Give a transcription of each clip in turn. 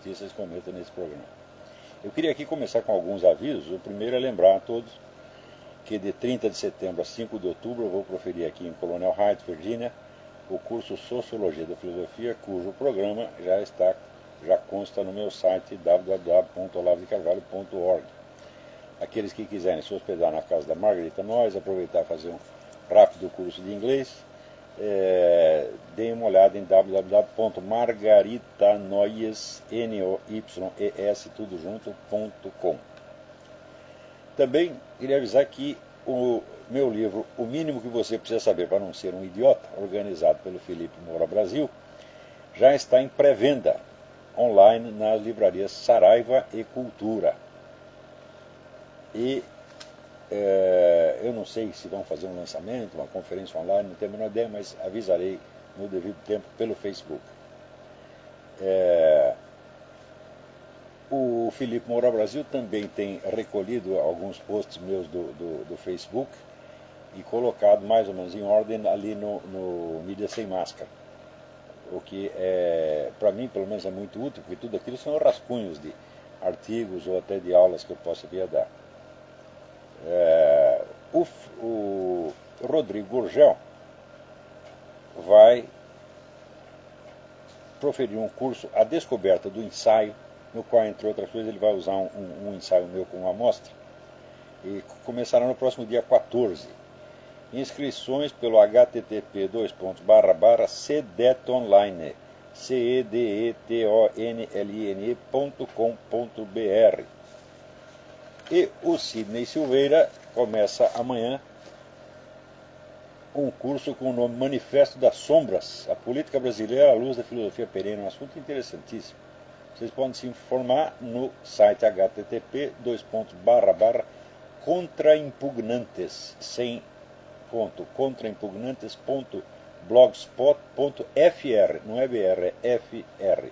notícias que comenta nesse programa. Eu queria aqui começar com alguns avisos. O primeiro é lembrar a todos que de 30 de setembro a 5 de outubro eu vou proferir aqui em Colonial Heights, Virgínia, o curso Sociologia da Filosofia, cujo programa já consta no meu site www.olavodecarvalho.org. Aqueles que quiserem se hospedar na casa da Margarita Noyes, aproveitar e fazer um rápido curso de inglês, deem uma olhada em www.margaritanoyes.com. Também queria avisar que o meu livro, O Mínimo que Você Precisa Saber para Não Ser um Idiota, organizado pelo Felipe Moura Brasil, já está em pré-venda online nas livrarias Saraiva e Cultura. E eu não sei se vão fazer um lançamento, uma conferência online, não tenho a menor ideia, mas avisarei no devido tempo pelo Facebook. O Felipe Moura Brasil também tem recolhido alguns posts meus do Facebook e colocado mais ou menos em ordem ali no Mídia Sem Máscara. O que, para mim, pelo menos é muito útil, porque tudo aquilo são rascunhos de artigos ou até de aulas que eu possa vir a dar. O Rodrigo Gurgel vai proferir um curso A Descoberta do Ensaio, no qual, entre outras coisas, ele vai usar um ensaio meu como amostra, e começará no próximo dia 14. Inscrições pelo http://cedetonline, cedetonline.com.br. E o Sidney Silveira começa amanhã um curso com o nome Manifesto das Sombras, a política brasileira à luz da filosofia perene, um assunto interessantíssimo. Vocês podem se informar no site http://contraimpugnantes, sem ponto, contraimpugnantes.blogspot.fr, não é BR, é FR.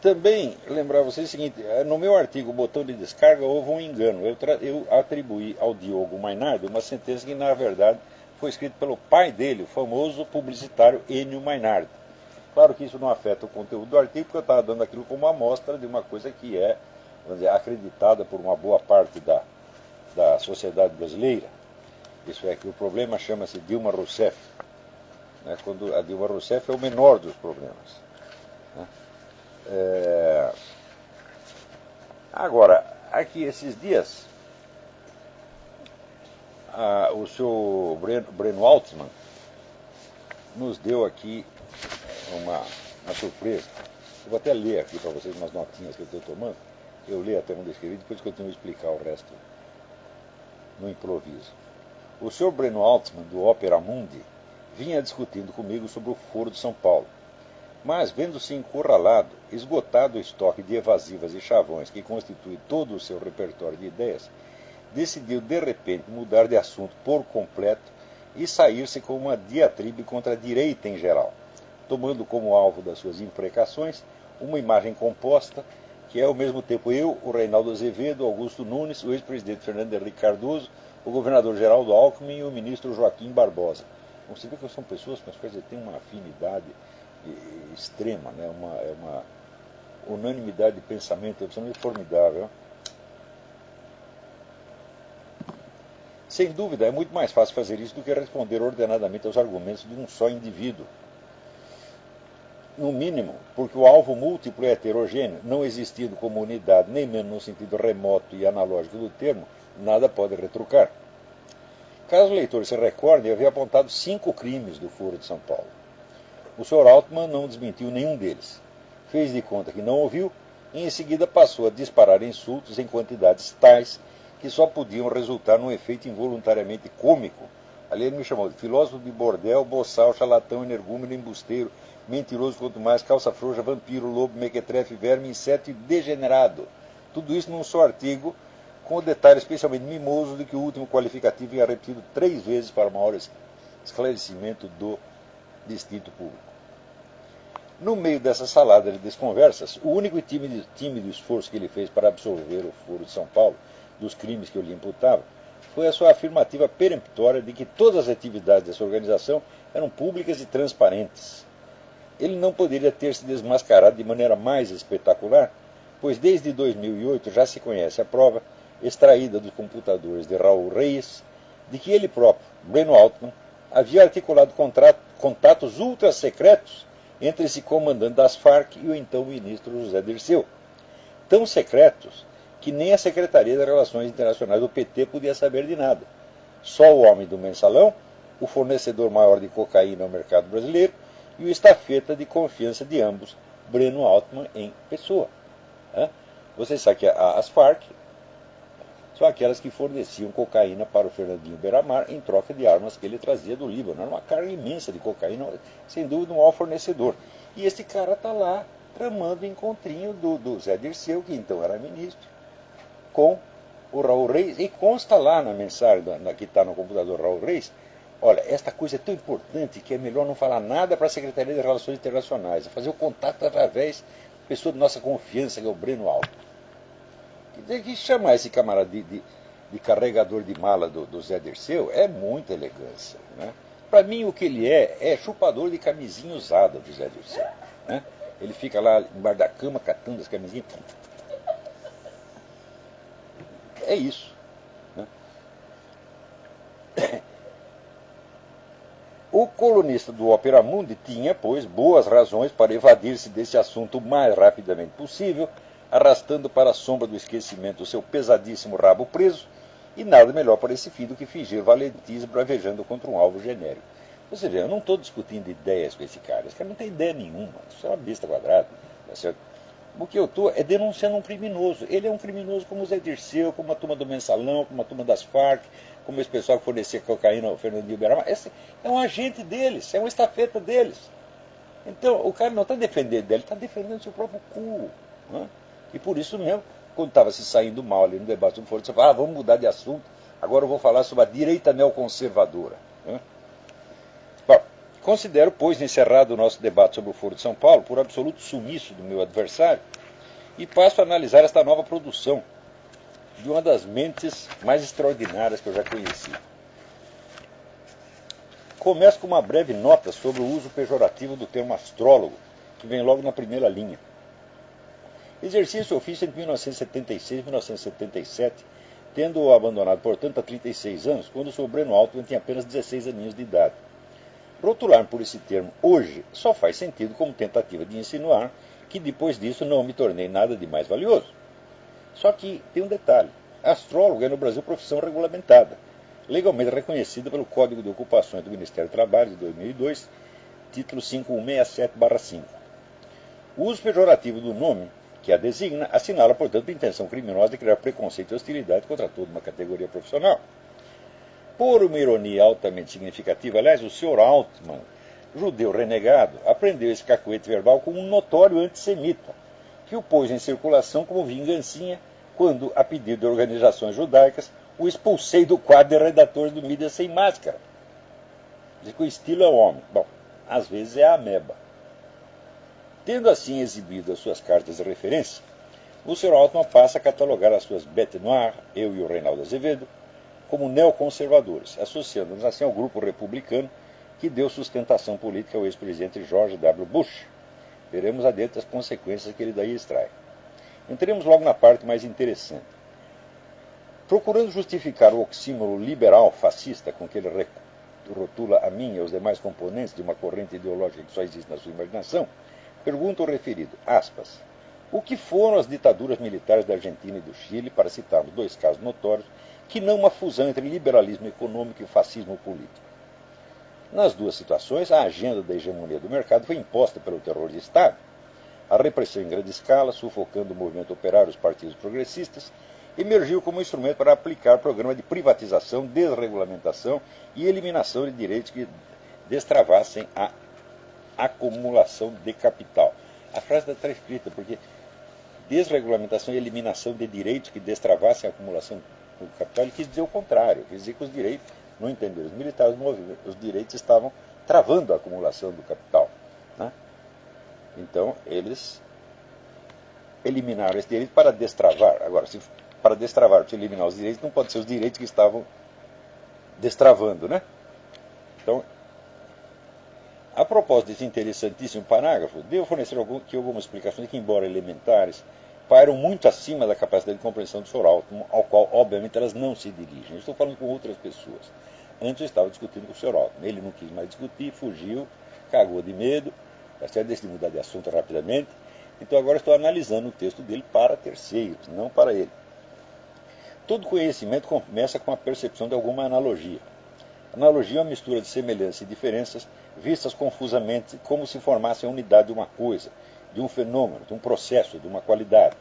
Também lembrar vocês o seguinte, no meu artigo Botão de Descarga houve um engano. Eu atribuí ao Diogo Mainardi uma sentença que na verdade foi escrita pelo pai dele, o famoso publicitário Enio Mainardi. Claro que isso não afeta o conteúdo do artigo, porque eu estava dando aquilo como amostra de uma coisa que vamos dizer, acreditada por uma boa parte da sociedade brasileira. Isso é que o problema chama-se Dilma Rousseff. Quando a Dilma Rousseff é o menor dos problemas. Agora, aqui esses dias, o senhor Breno Altman nos deu aqui uma surpresa. Eu vou até ler aqui para vocês umas notinhas que eu estou tomando. Eu leio até onde eu escrevi, depois que eu tenho que explicar o resto no improviso. O senhor Breno Altman, do Opera Mundi, vinha discutindo comigo sobre o Foro de São Paulo. Mas, vendo-se encurralado, esgotado o estoque de evasivas e chavões que constitui todo o seu repertório de ideias, decidiu de repente mudar de assunto por completo e sair-se com uma diatribe contra a direita em geral, tomando como alvo das suas imprecações uma imagem composta que é ao mesmo tempo eu, o Reinaldo Azevedo, Augusto Nunes, o ex-presidente Fernando Henrique Cardoso, o governador Geraldo Alckmin e o ministro Joaquim Barbosa. Você vê que são pessoas com as quais ele tem uma afinidade extrema, né? uma unanimidade de pensamento absolutamente formidável. Sem dúvida, é muito mais fácil fazer isso do que responder ordenadamente aos argumentos de um só indivíduo. No mínimo, porque o alvo múltiplo e heterogêneo, não existindo como unidade, nem mesmo no sentido remoto e analógico do termo, nada pode retrucar. Caso o leitor se recorde, eu havia apontado 5 crimes do Foro de São Paulo. O Sr. Altman não desmentiu nenhum deles. Fez de conta que não ouviu e em seguida passou a disparar insultos em quantidades tais que só podiam resultar num efeito involuntariamente cômico. Ali ele me chamou de filósofo de bordel, boçal, charlatão, energúmeno, embusteiro, mentiroso quanto mais, calça frouxa, vampiro, lobo, mequetrefe, verme, inseto e degenerado. Tudo isso num só artigo, com o detalhe especialmente mimoso de que o último qualificativo ia repetido 3 vezes para maior esclarecimento do distinto público. No meio dessa salada de desconversas, o único e tímido esforço que ele fez para absolver o Foro de São Paulo dos crimes que eu lhe imputava foi a sua afirmativa peremptória de que todas as atividades dessa organização eram públicas e transparentes. ele não poderia ter se desmascarado de maneira mais espetacular, pois desde 2008 já se conhece a prova, extraída dos computadores de Raul Reis, de que ele próprio, Breno Altman, havia articulado contatos ultra-secretos entre esse comandante das Farc e o então ministro José Dirceu. Tão secretos que nem a Secretaria das Relações Internacionais do PT podia saber de nada. Só o homem do mensalão, o fornecedor maior de cocaína ao mercado brasileiro e o estafeta de confiança de ambos, Breno Altman em pessoa. Vocês sabem que as Farc são aquelas que forneciam cocaína para o Fernandinho Beiramar em troca de armas que ele trazia do Líbano. Era uma carga imensa de cocaína, sem dúvida um maior fornecedor. E esse cara está lá tramando o encontrinho do Zé Dirceu, que então era ministro, com o Raul Reis, e consta lá na mensagem que está no computador Raul Reis, olha, esta coisa é tão importante que é melhor não falar nada para a Secretaria de Relações Internacionais, é fazer o contato através da pessoa de nossa confiança, que é o Breno Altman. Tem que chamar esse camarada de carregador de mala do Zé Dirceu é muita elegância. Né? Para mim, o que ele é chupador de camisinha usada do Zé Dirceu. Né? Ele fica lá embaixo da cama catando as camisinhas. É isso. Né? O colunista do Opera Mundi tinha, pois, boas razões para evadir-se desse assunto o mais rapidamente possível, arrastando para a sombra do esquecimento o seu pesadíssimo rabo preso, e nada melhor para esse fim do que fingir valentismo bravejando contra um alvo genérico. Você vê, eu não estou discutindo ideias com esse cara não tem ideia nenhuma, isso é uma besta quadrada, tá certo? O que eu estou é denunciando um criminoso. Ele é um criminoso como o Zé Dirceu, como a turma do Mensalão, como a turma das Farc, como esse pessoal que fornecia cocaína ao Fernandinho Beiramar. Esse é um agente deles, é um estafeta deles. Então, o cara não está defendendo dele, ele está defendendo seu próprio cu. Né? E por isso mesmo, quando estava se saindo mal ali no debate sobre o Foro, você fala, vamos mudar de assunto, agora eu vou falar sobre a direita neoconservadora. Né? Bom, considero, pois, encerrado o nosso debate sobre o Foro de São Paulo, por absoluto sumiço do meu adversário, e passo a analisar esta nova produção de uma das mentes mais extraordinárias que eu já conheci. Começo com uma breve nota sobre o uso pejorativo do termo astrólogo, que vem logo na primeira linha. Exercia esse ofício entre 1976 e 1977, tendo-o abandonado, portanto, há 36 anos, quando o Sr. Breno Altman tinha apenas 16 aninhos de idade. Rotular por esse termo hoje só faz sentido como tentativa de insinuar que depois disso não me tornei nada de mais valioso. Só que tem um detalhe. Astrólogo é no Brasil profissão regulamentada, legalmente reconhecida pelo Código de Ocupações do Ministério do Trabalho de 2002, título 5167/5. O uso pejorativo do nome que a designa assinala, portanto, a intenção criminosa de criar preconceito e hostilidade contra toda uma categoria profissional. Por uma ironia altamente significativa, aliás, o Sr. Altman, judeu renegado, aprendeu esse cacuete verbal como um notório antissemita, que o pôs em circulação como vingancinha quando, a pedido de organizações judaicas, o expulsei do quadro de redatores do Mídia Sem Máscara. Diz que o estilo é o homem. Bom, às vezes é a ameba. Tendo assim exibido as suas cartas de referência, o Sr. Altman passa a catalogar as suas bêtes noires, eu e o Reinaldo Azevedo, como neoconservadores, associando-nos assim ao grupo republicano que deu sustentação política ao ex-presidente George W. Bush. Veremos adentro as consequências que ele daí extrai. Entremos logo na parte mais interessante. Procurando justificar o oxímoro liberal-fascista com que ele rotula a mim e aos demais componentes de uma corrente ideológica que só existe na sua imaginação, pergunta o referido, aspas, o que foram as ditaduras militares da Argentina e do Chile, para citarmos dois casos notórios, que não uma fusão entre liberalismo econômico e fascismo político? Nas duas situações, a agenda da hegemonia do mercado foi imposta pelo terror de Estado, a repressão em grande escala, sufocando o movimento operário e os partidos progressistas, emergiu como instrumento para aplicar programa de privatização, desregulamentação e eliminação de direitos que destravassem a acumulação de capital. A frase está escrita porque desregulamentação e eliminação de direitos que destravassem a acumulação do capital, ele quis dizer o contrário, quis dizer que os direitos, não entenderam os militares, os direitos estavam travando a acumulação do capital. Né? Então, eles eliminaram esse direito para destravar. Agora, para destravar, para eliminar os direitos, não pode ser os direitos que estavam destravando. Né? Então, A propósito desse interessantíssimo parágrafo, devo fornecer algumas explicações que, embora elementares, pairam muito acima da capacidade de compreensão do Sr. Altman, ao qual, obviamente, elas não se dirigem. Eu estou falando com outras pessoas. Antes eu estava discutindo com o Sr. Altman. Ele não quis mais discutir, fugiu, cagou de medo, decidi mudar de assunto rapidamente. Então agora estou analisando o texto dele para terceiros, não para ele. Todo conhecimento começa com a percepção de alguma analogia. Analogia é uma mistura de semelhanças e diferenças vistas confusamente como se formassem a unidade de uma coisa, de um fenômeno, de um processo, de uma qualidade.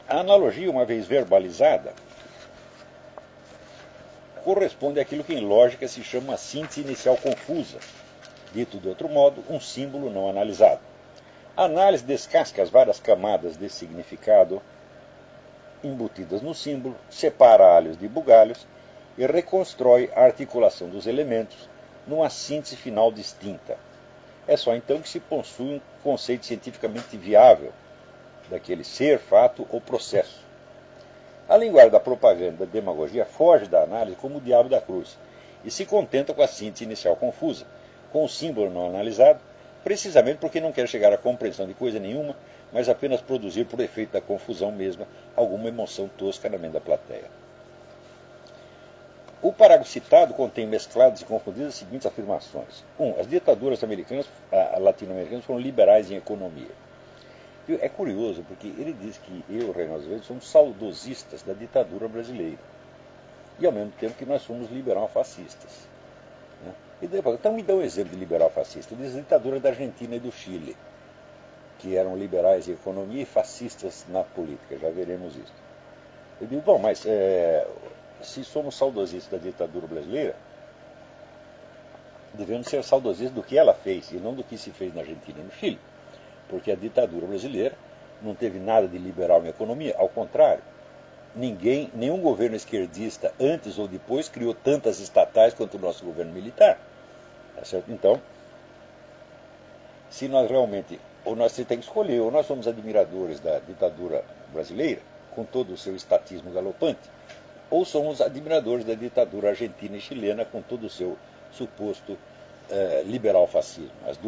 A analogia, uma vez verbalizada, corresponde àquilo que em lógica se chama uma síntese inicial confusa, dito de outro modo, um símbolo não analisado. A análise descasca as várias camadas de significado embutidas no símbolo, separa alhos de bugalhos e reconstrói a articulação dos elementos numa síntese final distinta. É só então que se possui um conceito cientificamente viável daquele ser, fato ou processo. A linguagem da propaganda e da demagogia foge da análise como o diabo da cruz e se contenta com a síntese inicial confusa, com o símbolo não analisado, precisamente porque não quer chegar à compreensão de coisa nenhuma, mas apenas produzir, por efeito da confusão mesma, alguma emoção tosca na mente da plateia. O parágrafo citado contém mescladas e confundidas as seguintes afirmações. 1. As ditaduras latino-americanas foram liberais em economia. É curioso, porque ele diz que eu, Reinaldo Azevedo, somos saudosistas da ditadura brasileira. E ao mesmo tempo que nós somos liberal-fascistas. Né? E depois, então me dá um exemplo de liberal-fascista. Ele diz a ditadura da Argentina e do Chile, que eram liberais em economia e fascistas na política. Já veremos isso. Eu digo, bom, mas se somos saudosistas da ditadura brasileira, devemos ser saudosistas do que ela fez e não do que se fez na Argentina e no Chile. Porque a ditadura brasileira não teve nada de liberal na economia, ao contrário. Nenhum governo esquerdista, antes ou depois, criou tantas estatais quanto o nosso governo militar. Tá certo? Então, se nós realmente, ou nós tem que escolher, ou nós somos admiradores da ditadura brasileira, com todo o seu estatismo galopante, ou somos admiradores da ditadura argentina e chilena, com todo o seu suposto liberal fascismo. As duas